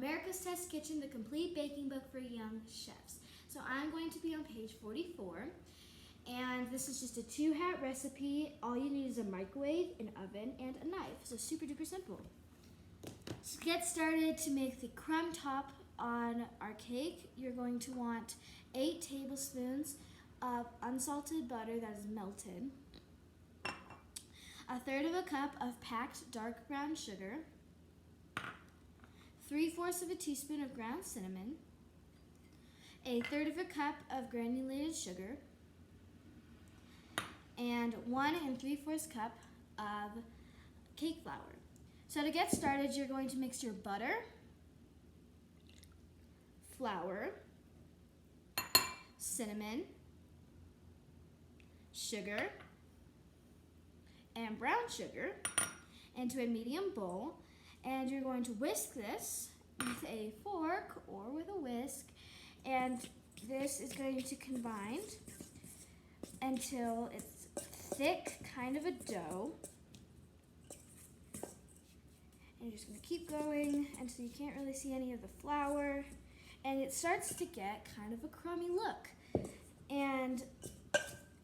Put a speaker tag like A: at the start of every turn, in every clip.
A: America's Test Kitchen, the complete baking book for young chefs. So I'm going to be on page 44, and this is just a 2-hat recipe. All you need is a microwave, an oven, and a knife. So super duper simple. To get started, to make the crumb top on our cake, you're going to want 8 tablespoons of unsalted butter that is melted, 1/3 cup of packed dark brown sugar, 3/4 teaspoon of ground cinnamon, 1/3 cup of granulated sugar, and 1 3/4 cup of cake flour. So to get started, you're going to mix your butter, flour, cinnamon, sugar, and brown sugar into a medium bowl, and you're going to whisk this with a fork or with a whisk, and this is going to combine until it's thick, kind of a dough. And you're just going to keep going until you can't really see any of the flour, and it starts to get kind of a crummy look. And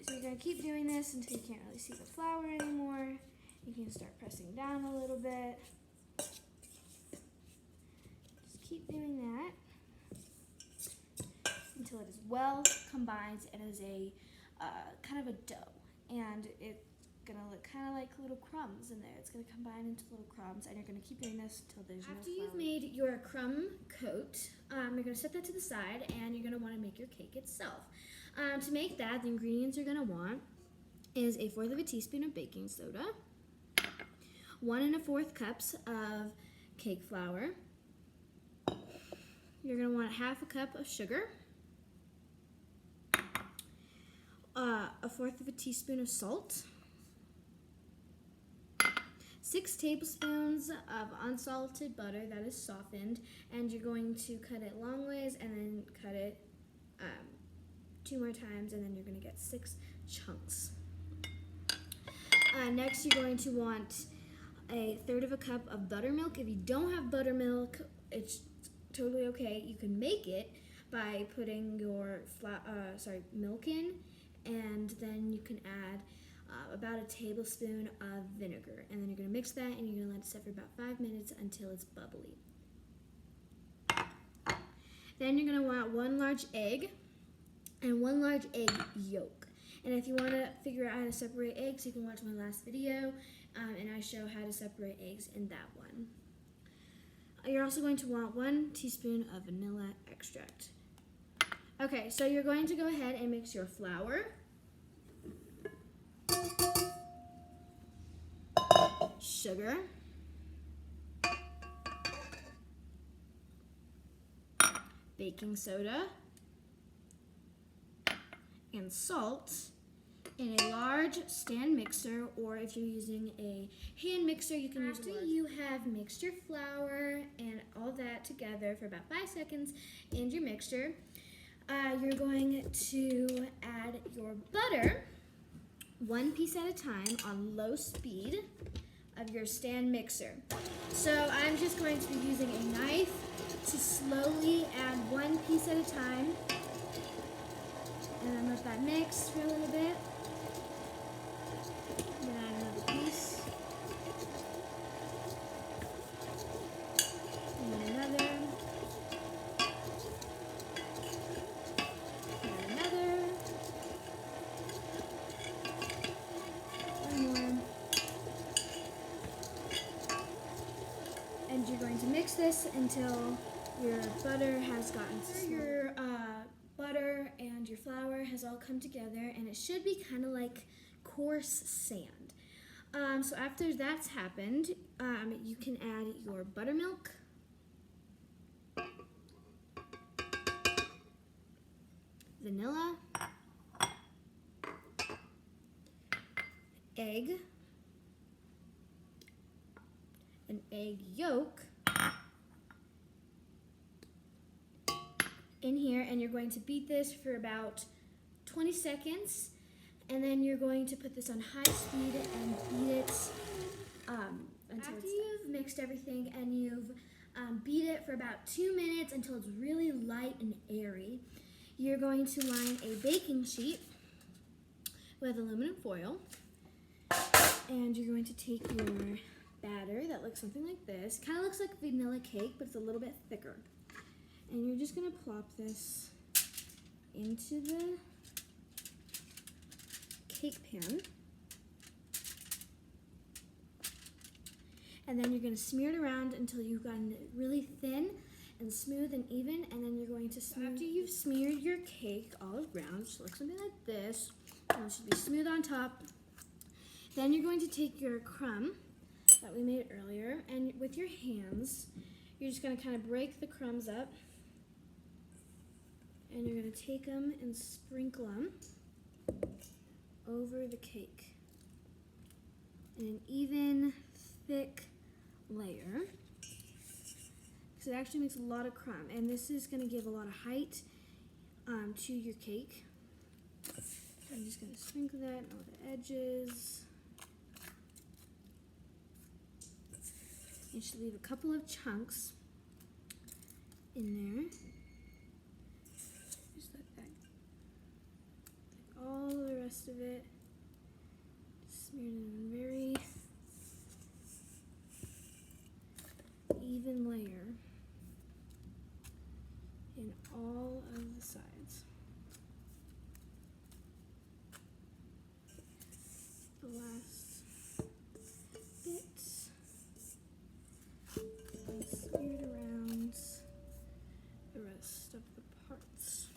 A: so you're going to keep doing this until you can't really see the flour anymore. You can start pressing down a little bit. Just keep doing that until it is well combined and is a kind of a dough. And it's going to look kind of like little crumbs in there. It's going to combine into little crumbs, and you're going to keep doing this until there's no flour. After you've made your crumb coat, you're going to set that to the side, and you're going to want to make your cake itself. To make that, the ingredients you're going to want is 1/4 teaspoon of baking soda, 1 1/4 cups of cake flour. You're going to want 1/2 cup of sugar, 1/4 teaspoon of salt, 6 tablespoons of unsalted butter that is softened, and you're going to cut it long ways and then cut it 2 more times, and then you're going to get 6 chunks. Next, you're going to want 1/3 cup of buttermilk. If you don't have buttermilk, it's totally okay. You can make it by putting your milk in, and then you can add about a tablespoon of vinegar, and then you're going to mix that, and you're going to let it sit for about 5 minutes until it's bubbly. Then you're going to want 1 large egg and 1 large egg yolk. And if you want to figure out how to separate eggs, you can watch my last video, and I show how to separate eggs in that one. You're also going to want 1 teaspoon of vanilla extract. Okay, so you're going to go ahead and mix your flour, sugar, baking soda, and salt in a large stand mixer, or if you're using a hand mixer, you can use a large. After you have mixed your flour and all that together for about 5 seconds in your mixture, you're going to add your butter 1 piece at a time on low speed of your stand mixer. So I'm just going to be using a knife to slowly add 1 piece at a time, and then let that mix for a little bit. Then add another piece, and then another, and another, one more. And you're going to mix this until your butter has gotten your butter and your flour has all come together, and it should be kind of like coarse sand. So after that's happened, you can add your buttermilk, vanilla, egg, an egg yolk in here, and you're going to beat this for about 20 seconds, and then you're going to put this on high speed and beat it until after you've mixed everything and you've Beat it for about 2 minutes until it's really light and airy. You're going to line a baking sheet with aluminum foil, and you're going to take your batter that looks something like this. Kind of looks like vanilla cake, but it's a little bit thicker. And you're just going to plop this into the cake pan. And then you're going to smear it around until you've gotten it really thin and smooth and even, and then you're going to smear. After you've smeared your cake all around, which looks something like this, and it should be smooth on top, then you're going to take your crumb that we made earlier, and with your hands, you're just going to kind of break the crumbs up, and you're going to take them and sprinkle them over the cake in an even, thick layer. So it actually makes a lot of crumb, and this is going to give a lot of height to your cake. I'm just going to sprinkle that on all the edges. You should leave a couple of chunks in there. Just like that. Like all the rest of it. Smear it in a very even layer in all of the sides. The last bit, and smeared around the rest of the parts.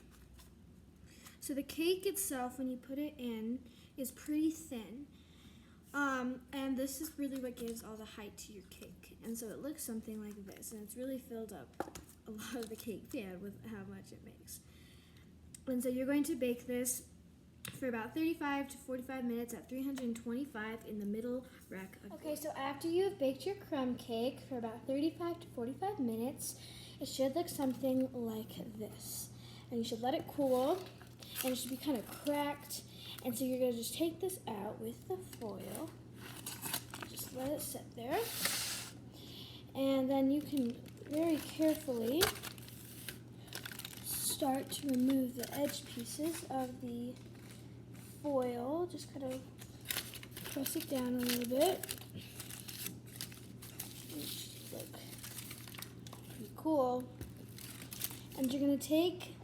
A: So the cake itself, when you put it in, is pretty thin. And this is really what gives all the height to your cake. And so it looks something like this, and it's really filled up a lot of the cake pan with how much it makes. And so you're going to bake this for about 35 to 45 minutes at 325 in the middle rack of Okay, so after you've baked your crumb cake for about 35 to 45 minutes, it should look something like this. And you should let it cool, and it should be kind of cracked. And so you're going to just take this out with the foil, just let it sit there, and then you can very carefully start to remove the edge pieces of the foil. Just kind of press it down a little bit. It should look pretty cool. And you're going to take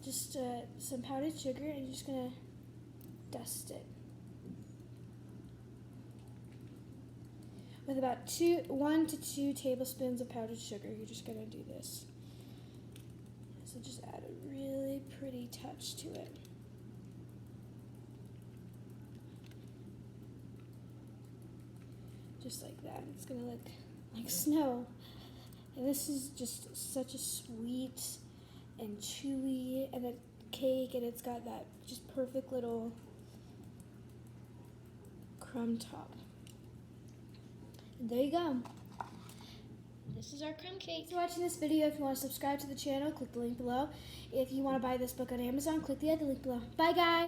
A: just some powdered sugar, and you're just going to dust it with about 1 to 2 tablespoons of powdered sugar. You're just going to do this. So just add a really pretty touch to it. Just like that. It's going to look like snow. And this is just such a sweet and chewy and a cake, and it's got that just perfect little crumb top. And there you go. This is our crumb cake. Thanks for watching this video. If you want to subscribe to the channel, click the link below. If you want to buy this book on Amazon, click the other link below. Bye, guys.